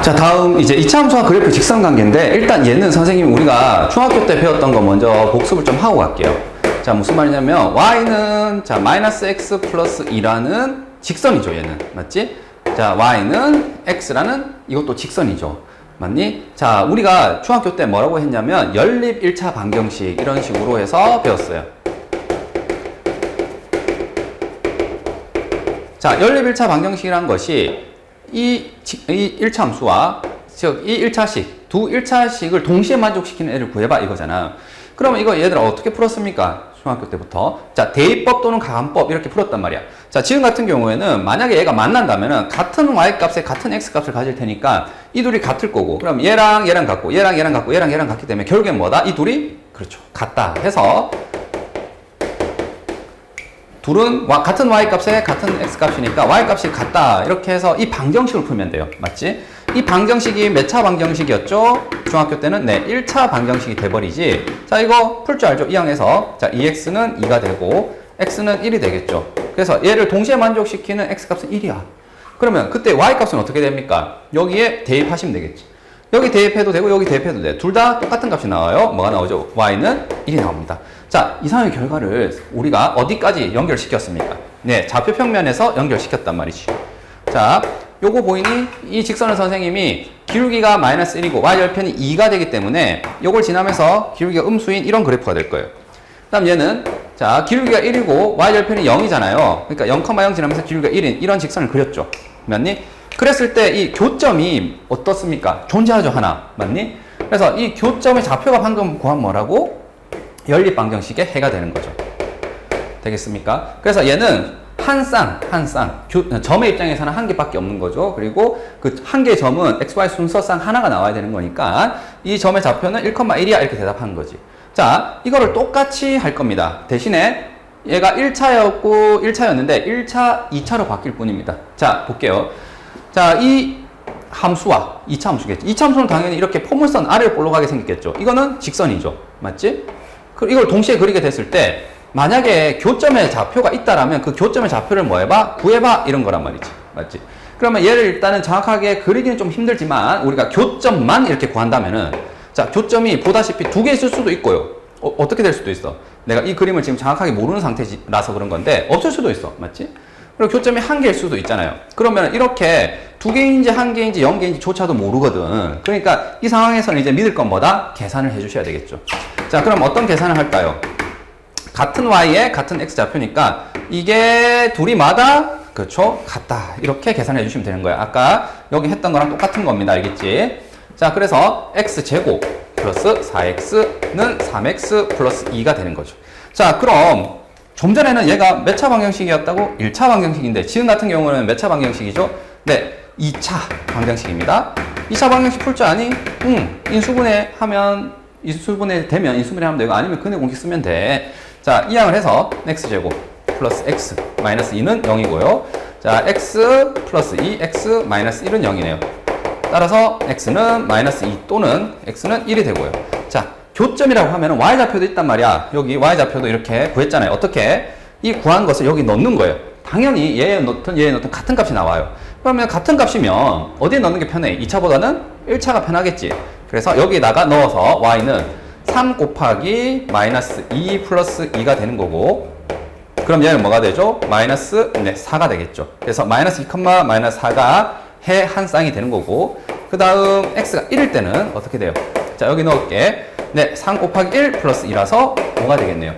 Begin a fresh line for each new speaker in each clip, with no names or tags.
자, 다음 이제 이차함수와 그래프 직선관계인데, 일단 얘는 선생님이 우리가 중학교 때 배웠던 거 먼저 복습을 좀 하고 갈게요. 자, 무슨 말이냐면 y는 자 마이너스 x 플러스 2라는 직선이죠. 얘는 맞지? 자, y는 x라는 이것도 직선이죠. 맞니? 자, 우리가 중학교 때 뭐라고 했냐면 연립 1차 방정식 이런 식으로 해서 배웠어요. 자, 연립 1차 방정식이란 것이 이 1차 함수와 즉 이 1차식, 두 1차식을 동시에 만족시키는 애를 구해봐 이거잖아. 그러면 이거 얘들아 어떻게 풀었습니까? 중학교 때부터. 자, 대입법 또는 가감법 이렇게 풀었단 말이야. 자, 지금 같은 경우에는 만약에 얘가 만난다면은 같은 y 값에 같은 x 값을 가질 테니까 이 둘이 같을 거고, 그럼 얘랑 얘랑 같고 얘랑 얘랑 같고 얘랑 얘랑 같기 때문에 결국엔 뭐다? 이 둘이 그렇죠. 같다 해서 둘은 같은 y값에 같은 x값이니까 y값이 같다 이렇게 해서 이 방정식을 풀면 돼요. 맞지? 이 방정식이 몇 차 방정식이었죠? 중학교 때는 네 1차 방정식이 돼버리지. 자, 이거 풀 줄 알죠? 이 항에서 자 2x는 2가 되고 x는 1이 되겠죠. 그래서 얘를 동시에 만족시키는 x값은 1이야. 그러면 그때 y값은 어떻게 됩니까? 여기에 대입하시면 되겠지. 여기 대입해도 되고 여기 대입해도 돼. 둘 다 똑같은 값이 나와요. 뭐가 나오죠? y는 1이 나옵니다. 자, 이상의 결과를 우리가 어디까지 연결시켰습니까? 네, 좌표 평면에서 연결시켰단 말이지. 자, 요거 보이니? 이 직선을 선생님이 기울기가 마이너스 1이고 y절편이 2가 되기 때문에 요걸 지나면서 기울기가 음수인 이런 그래프가 될 거예요. 그 다음 얘는 자, 기울기가 1이고 y절편이 0이잖아요. 그러니까 0,0 지나면서 기울기가 1인 이런 직선을 그렸죠. 맞니? 그랬을 때 이 교점이 어떻습니까? 존재하죠, 하나. 맞니? 그래서 이 교점의 좌표가 방금 구한 뭐라고? 연립 방정식의 해가 되는 거죠. 되겠습니까? 그래서 얘는 한 쌍, 점의 입장에서는 한 개밖에 없는 거죠. 그리고 그 한 개의 점은 XY 순서상 하나가 나와야 되는 거니까 이 점의 좌표는 1,1이야 이렇게 대답하는 거지. 자, 이거를 똑같이 할 겁니다. 대신에 얘가 1차였고 1차였는데 1차, 2차로 바뀔 뿐입니다. 자, 볼게요. 자, 이 함수와 2차 함수겠죠. 2차 함수는 당연히 이렇게 포물선 아래로 볼록하게 생겼겠죠. 이거는 직선이죠. 맞지? 이걸 동시에 그리게 됐을 때 만약에 교점의 좌표가 있다라면 그 교점의 좌표를 뭐 해봐? 구해봐 이런 거란 말이지. 맞지? 그러면 얘를 일단은 정확하게 그리기는 좀 힘들지만 우리가 교점만 이렇게 구한다면은 자, 교점이 보다시피 두 개 있을 수도 있고요. 어떻게 될 수도 있어? 내가 이 그림을 지금 정확하게 모르는 상태라서 그런 건데 없을 수도 있어. 맞지? 그리고 교점이 한 개일 수도 있잖아요. 그러면 이렇게 두 개인지 한 개인지 0개인지 조차도 모르거든. 그러니까 이 상황에서는 이제 믿을 건 뭐다? 계산을 해 주셔야 되겠죠. 자, 그럼 어떤 계산을 할까요? 같은 y에 같은 x 좌표니까 이게 둘이마다 그렇죠? 같다. 이렇게 계산해 주시면 되는 거예요. 아까 여기 했던 거랑 똑같은 겁니다. 알겠지? 자, 그래서 x제곱 플러스 4x는 3x 플러스 2가 되는 거죠. 자, 그럼 좀 전에는 얘가 몇 차 방정식이었다고? 1차 방정식인데 지금 같은 경우는 몇 차 방정식이죠? 네, 2차 방정식입니다. 2차 방정식 풀 줄 아니? 인수분해 되면 인수분해 하면 되고 아니면 근해 공식 쓰면 돼. 자, 이항을 해서 x제곱 플러스 x 마이너스 2는 0이고요. 자, x 플러스 2, x 마이너스 1은 0이네요. 따라서 x는 마이너스 2 또는 x는 1이 되고요. 자, 교점이라고 하면 y좌표도 있단 말이야. 여기 y좌표도 이렇게 구했잖아요. 어떻게? 이 구한 것을 여기 넣는 거예요. 당연히 얘에 넣든 같은 값이 나와요. 그러면 같은 값이면 어디에 넣는 게 편해? 2차보다는 1차가 편하겠지. 그래서 여기다가 넣어서 y는 3 곱하기 마이너스 2 플러스 2가 되는 거고, 그럼 얘는 뭐가 되죠? 마이너스 4가 되겠죠. 그래서 마이너스 2, 마이너스 4가 해 한 쌍이 되는 거고, 그 다음 x가 1일 때는 어떻게 돼요? 자, 여기 넣을게. 네, 3 곱하기 1 플러스 2라서 5가 되겠네요.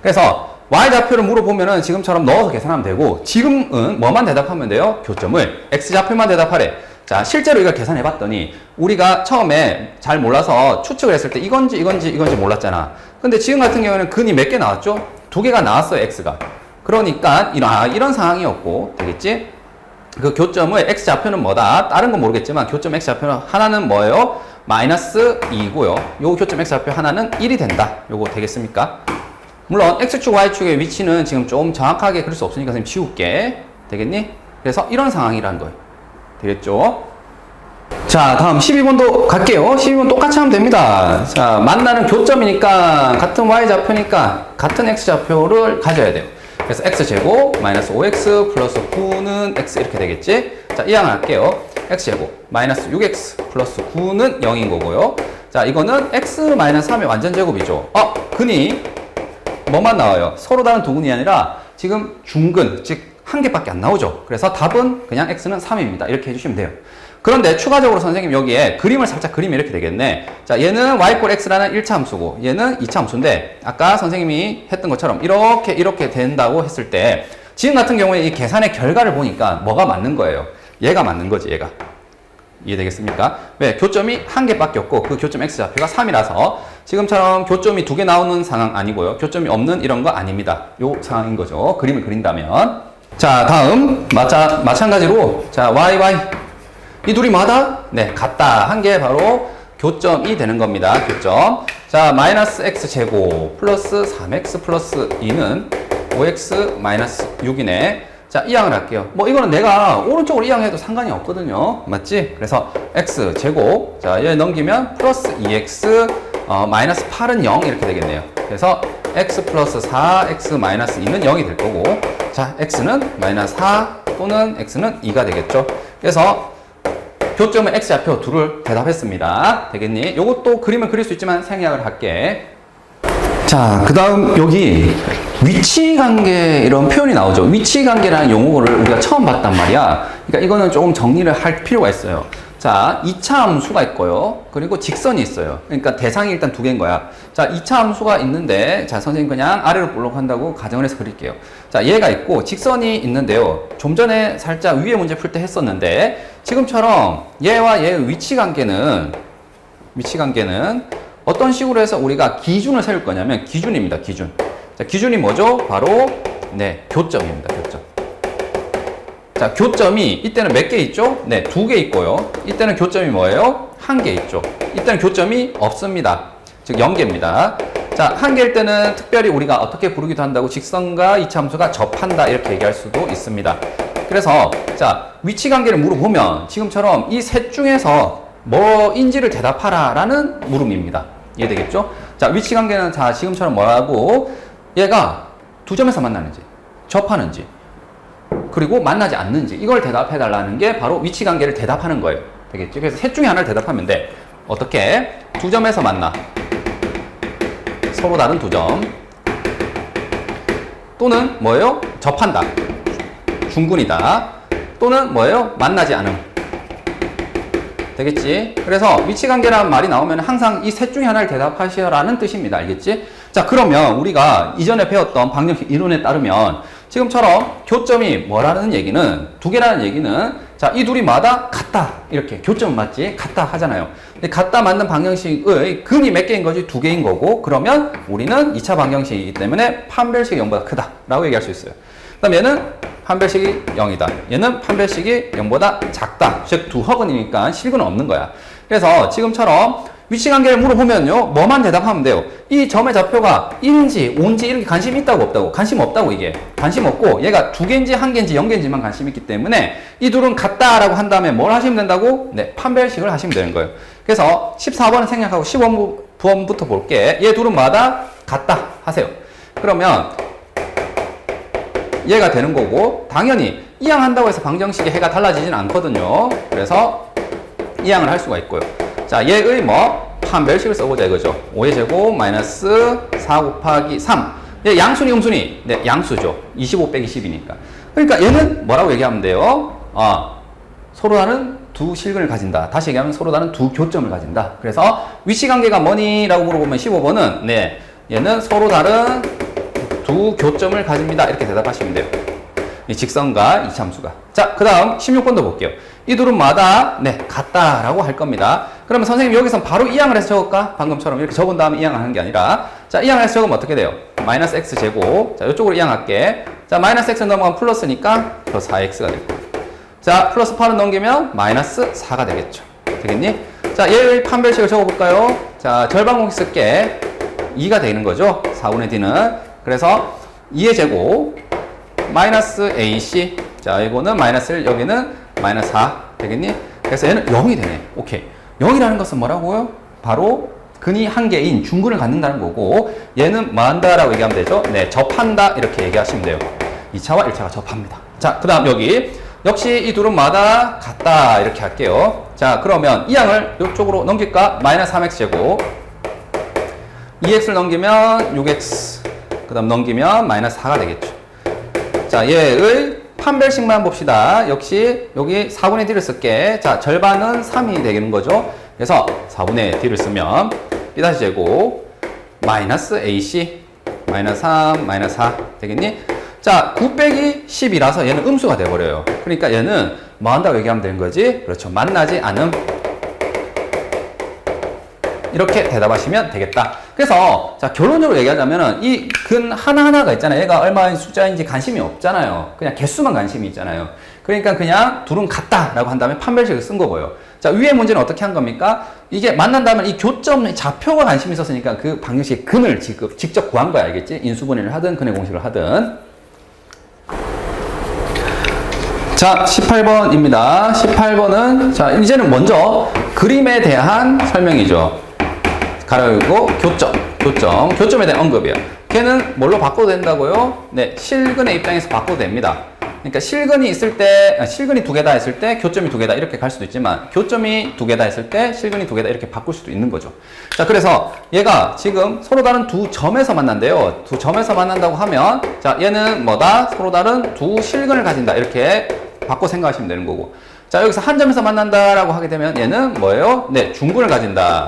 그래서 y좌표를 물어보면은 지금처럼 넣어서 계산하면 되고, 지금은 뭐만 대답하면 돼요? 교점을. x좌표만 대답하래. 자, 실제로 이걸 계산해 봤더니 우리가 처음에 잘 몰라서 추측을 했을 때 이건지 몰랐잖아. 근데 지금 같은 경우에는 근이 몇 개 나왔죠? 2개가 나왔어요, x가. 그러니까 이런 상황이었고, 되겠지? 그 교점의 x좌표는 뭐다? 다른 건 모르겠지만 교점 x좌표는 하나는 뭐예요? 마이너스 2고요. 요 교점 x좌표 하나는 1이 된다. 요거 되겠습니까? 물론 x축, y축의 위치는 지금 좀 정확하게 그릴 수 없으니까 선생님 지울게. 되겠니? 그래서 이런 상황이라는 거예요. 되겠죠? 자, 다음 12번도 갈게요. 12번 똑같이 하면 됩니다. 자, 만나는 교점이니까 같은 y좌표니까 같은 x좌표를 가져야 돼요. 그래서 x제곱 마이너스 5x 플러스 9는 x 이렇게 되겠지? 자, 이항 할게요. x제곱 마이너스 6x 플러스 9는 0인 거고요. 자, 이거는 x 마이너스 3의 완전 제곱이죠. 근이 뭐만 나와요? 서로 다른 두 근이 아니라 지금 중근, 즉 한 개밖에 안 나오죠. 그래서 답은 그냥 x는 3입니다. 이렇게 해주시면 돼요. 그런데 추가적으로 선생님 여기에 그림을 살짝 그리면 이렇게 되겠네. 자, 얘는 y 꼴 x라는 1차 함수고 얘는 2차 함수인데 아까 선생님이 했던 것처럼 이렇게 된다고 했을 때 지금 같은 경우에 이 계산의 결과를 보니까 뭐가 맞는 거예요? 얘가 맞는 거지, 얘가. 이해되겠습니까? 왜? 교점이 한 개밖에 없고 그 교점 x좌표가 3이라서 지금처럼 교점이 두 개 나오는 상황 아니고요. 교점이 없는 이런 거 아닙니다. 요 상황인 거죠. 그림을 그린다면. 자, 다음 마찬가지로 자, 이 둘이 뭐하다? 네, 같다. 한 게 바로 교점이 되는 겁니다. 교점. 자, 마이너스 x제곱 플러스 3x 플러스 2는 5x 마이너스 6이네. 자, 이항을 할게요. 뭐 이거는 내가 오른쪽으로 이항해도 상관이 없거든요. 맞지? 그래서 x제곱. 자, 얘 넘기면 플러스 2x 마이너스 8은 0 이렇게 되겠네요. 그래서 x 플러스 4, x 마이너스 2는 0이 될 거고 자, x는 마이너스 4 또는 x는 2가 되겠죠. 그래서 교점은 x좌표 둘을 대답했습니다. 되겠니? 요것도 그림을 그릴 수 있지만 생략을 할게. 자, 그 다음 여기 위치관계 이런 표현이 나오죠. 위치관계라는 용어를 우리가 처음 봤단 말이야. 그러니까 이거는 조금 정리를 할 필요가 있어요. 자, 2차 함수가 있고요. 그리고 직선이 있어요. 그러니까 대상이 일단 두 개인 거야. 자, 2차 함수가 있는데 자, 선생님 그냥 아래로 볼록한다고 가정을 해서 그릴게요. 자, 얘가 있고 직선이 있는데요. 좀 전에 살짝 위에 문제 풀 때 했었는데 지금처럼 얘와 얘의 위치관계는 어떤 식으로 해서 우리가 기준을 세울 거냐면 기준입니다. 기준. 자, 기준이 뭐죠? 바로 네, 교점입니다. 교점. 자, 교점이 이때는 몇 개 있죠? 네, 2개 있고요. 이때는 교점이 뭐예요? 1개 있죠. 이때는 교점이 없습니다. 즉 0개입니다. 자, 1개일 때는 특별히 우리가 어떻게 부르기도 한다고 직선과 이차함수가 접한다 이렇게 얘기할 수도 있습니다. 그래서 자, 위치관계를 물어보면 지금처럼 이 셋 중에서 뭐인지를 대답하라 라는 물음입니다. 이해되겠죠? 자, 위치관계는 자, 지금처럼 뭐라고 얘가 두 점에서 만나는지 접하는지 그리고 만나지 않는지 이걸 대답해 달라는 게 바로 위치관계를 대답하는 거예요. 되겠죠? 그래서 셋 중에 하나를 대답하면 돼. 어떻게? 두 점에서 만나. 서로 다른 두 점. 또는 뭐예요? 접한다. 중근이다. 또는 뭐예요? 만나지 않음. 되겠지? 그래서 위치관계라는 말이 나오면 항상 이 셋 중에 하나를 대답하시라는 뜻입니다. 알겠지? 자, 그러면 우리가 이전에 배웠던 방정식 이론에 따르면 지금처럼 교점이 뭐라는 얘기는 두 개라는 얘기는 자, 이 둘이 마다 같다. 이렇게 교점 맞지? 같다 하잖아요. 근데 같다 맞는 방정식의 근이 몇 개인 거지? 두 개인 거고 그러면 우리는 2차 방정식이기 때문에 판별식이 0보다 크다 라고 얘기할 수 있어요. 그 다음 얘는 판별식이 0이다. 얘는 판별식이 0보다 작다. 즉 두 허근이니까 실근은 없는 거야. 그래서 지금처럼 위치관계를 물어보면요. 뭐만 대답하면 돼요. 이 점의 좌표가 1인지 5인지 이렇게 관심이 있다고 없다고? 관심 없다고 이게. 관심 없고 얘가 두 개인지 한 개인지 0개인지만 관심이 있기 때문에 이 둘은 같다라고 한 다음에 뭘 하시면 된다고? 네, 판별식을 하시면 되는 거예요. 그래서 14번은 생략하고 15번부터 볼게. 얘 둘은 마다 같다 하세요. 그러면 얘가 되는 거고 당연히 이항한다고 해서 방정식의 해가 달라지진 않거든요. 그래서 이항을 할 수가 있고요. 자, 얘의 뭐 판별식을 써보자 이거죠. 5의 제곱 마이너스 4 곱하기 3. 얘 양수니 음수니? 네, 양수죠. 25 빼기 10이니까. 그러니까 얘는 뭐라고 얘기하면 돼요? 서로 다른 두 실근을 가진다. 다시 얘기하면 서로 다른 두 교점을 가진다. 그래서 위치관계가 뭐니? 라고 물어보면 15번은 네, 얘는 서로 다른 두 교점을 가집니다. 이렇게 대답하시면 돼요. 이 직선과 이차함수가. 자, 그 다음 16번도 볼게요. 이 둘은 마다 네, 같다라고 할 겁니다. 그러면 선생님 여기서 바로 이항을 해서 적을까? 방금처럼 이렇게 적은 다음에 이항을 하는 게 아니라 자, 이항을 해서 적으면 어떻게 돼요? 마이너스 x제곱. 자, 이쪽으로 이항할게. 자, 마이너스 x 넘어가면 플러스니까 플러스 4x가 될 거예요. 자, 플러스 8은 넘기면 마이너스 4가 되겠죠. 되겠니? 자, 얘의 판별식을 적어볼까요? 자, 절반 공식 쓸게. 2가 되는 거죠. 4분의 d는. 그래서 2의 제곱 마이너스 ac. 자, 이거는 마이너스 1, 여기는 마이너스 4 되겠니? 그래서 얘는 0이 되네. 오케이. 0이라는 것은 뭐라고요? 바로 근이 한 개인 중근을 갖는다는 거고 얘는 뭐 한다라고 얘기하면 되죠? 네, 접한다 이렇게 얘기하시면 돼요. 2차와 1차가 접합니다. 자, 그 다음 여기 역시 이 둘은 마다 같다. 이렇게 할게요. 자, 그러면 이 양을 이쪽으로 넘길까? 마이너스 3x 제곱. 2x를 넘기면 6x. 그 다음 넘기면 마이너스 4가 되겠죠. 자, 얘의 판별식만 봅시다. 역시 여기 4분의 d를 쓸게. 자, 절반은 3이 되는 거죠. 그래서 4분의 d를 쓰면 b' 제곱 마이너스 ac 마이너스 3 마이너스 4 되겠니? 자, 9 빼기 10이라서 얘는 음수가 돼버려요. 그러니까 얘는 뭐 한다고 얘기하면 되는 거지? 그렇죠. 만나지 않음. 이렇게 대답하시면 되겠다. 그래서 자, 결론적으로 얘기하자면은 이 근 하나하나가 있잖아요. 얘가 얼마의 숫자인지 관심이 없잖아요. 그냥 개수만 관심이 있잖아요. 그러니까 그냥 둘은 같다라고 한 다음에 판별식을 쓴 거고요. 자, 위의 문제는 어떻게 한 겁니까? 이게 만난다면 이 교점 좌표가 관심이 있었으니까 그 방정식의 근을 직접 구한 거야. 알겠지? 인수분해를 하든 근의 공식을 하든. 자, 18번입니다. 18번은 자, 이제는 먼저 그림에 대한 설명이죠. 가로열고 교점에 대한 언급이에요. 걔는 뭘로 바꿔도 된다고요? 네, 실근의 입장에서 바꿔도 됩니다. 그러니까 실근이 있을 때, 실근이 두 개다 했을 때 교점이 두 개다 이렇게 갈 수도 있지만 교점이 두 개다 했을 때 실근이 두 개다 이렇게 바꿀 수도 있는 거죠. 자, 그래서 얘가 지금 서로 다른 두 점에서 만난대요. 두 점에서 만난다고 하면 자, 얘는 뭐다? 서로 다른 두 실근을 가진다. 이렇게 바꿔 생각하시면 되는 거고. 자, 여기서 한 점에서 만난다라고 하게 되면 얘는 뭐예요? 네, 중근을 가진다.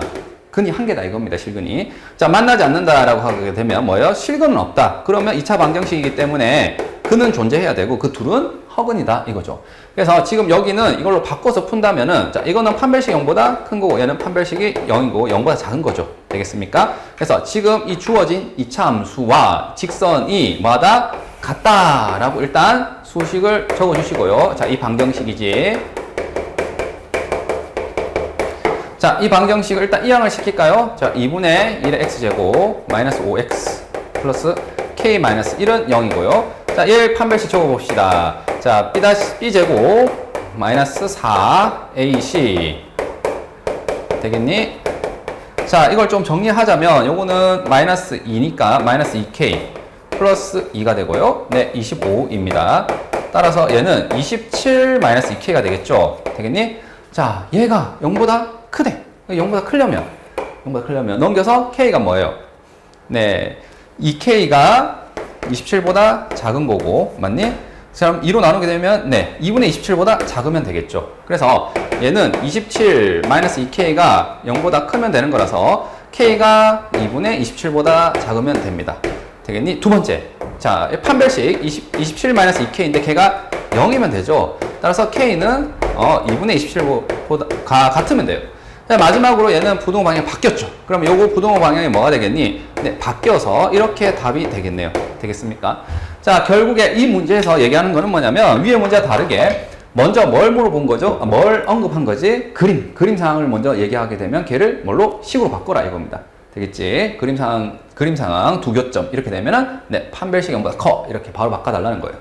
근이 한 개다 이겁니다. 실근이. 자, 만나지 않는다라고 하게 되면 뭐예요? 실근은 없다. 그러면 2차 방정식이기 때문에 근은 존재해야 되고 그 둘은 허근이다 이거죠. 그래서 지금 여기는 이걸로 바꿔서 푼다면은 자, 이거는 판별식 0보다 큰 거고 얘는 판별식이 0이고 0보다 작은 거죠. 되겠습니까? 그래서 지금 이 주어진 2차 함수와 직선이 뭐다? 같다라고 일단 수식을 적어 주시고요. 자, 이 방정식이지. 자, 이 방정식을 일단 이항을 시킬까요? 자, 2분의 1의 x제곱 마이너스 5x 플러스 k 마이너스 1은 0이고요. 자, 얘 판별식 적어봅시다. 자, b제곱 마이너스 4ac 되겠니? 자, 이걸 좀 정리하자면 요거는 마이너스 2니까 마이너스 2k 플러스 2가 되고요. 네, 25입니다. 따라서 얘는 27 마이너스 2k가 되겠죠? 되겠니? 자, 얘가 0보다 크대. 0보다 크려면 넘겨서 k가 뭐예요? 네, 2k가 27보다 작은 거고, 맞니? 그럼 2로 나누게 되면 네, 2분의 27보다 작으면 되겠죠. 그래서 얘는 27 마이너스 2k가 0보다 크면 되는 거라서 k가 2분의 27보다 작으면 됩니다. 되겠니? 두 번째, 자, 판별식 27 마이너스 2k인데 걔가 0이면 되죠. 따라서 k는 2분의 27보다 같으면 돼요. 자, 마지막으로 얘는 부동호 방향이 바뀌었죠. 그럼 요거 부동호 방향이 뭐가 되겠니? 네, 바뀌어서 이렇게 답이 되겠네요. 되겠습니까? 자, 결국에 이 문제에서 얘기하는 거는 뭐냐면 위의 문제와 다르게 먼저 뭘 물어본 거죠? 뭘 언급한 거지? 그림 상황을 먼저 얘기하게 되면 걔를 뭘로? 식으로 바꿔라 이겁니다. 되겠지? 그림 상황 두 교점 이렇게 되면은 네, 판별식 0보다 커 이렇게 바로 바꿔달라는 거예요.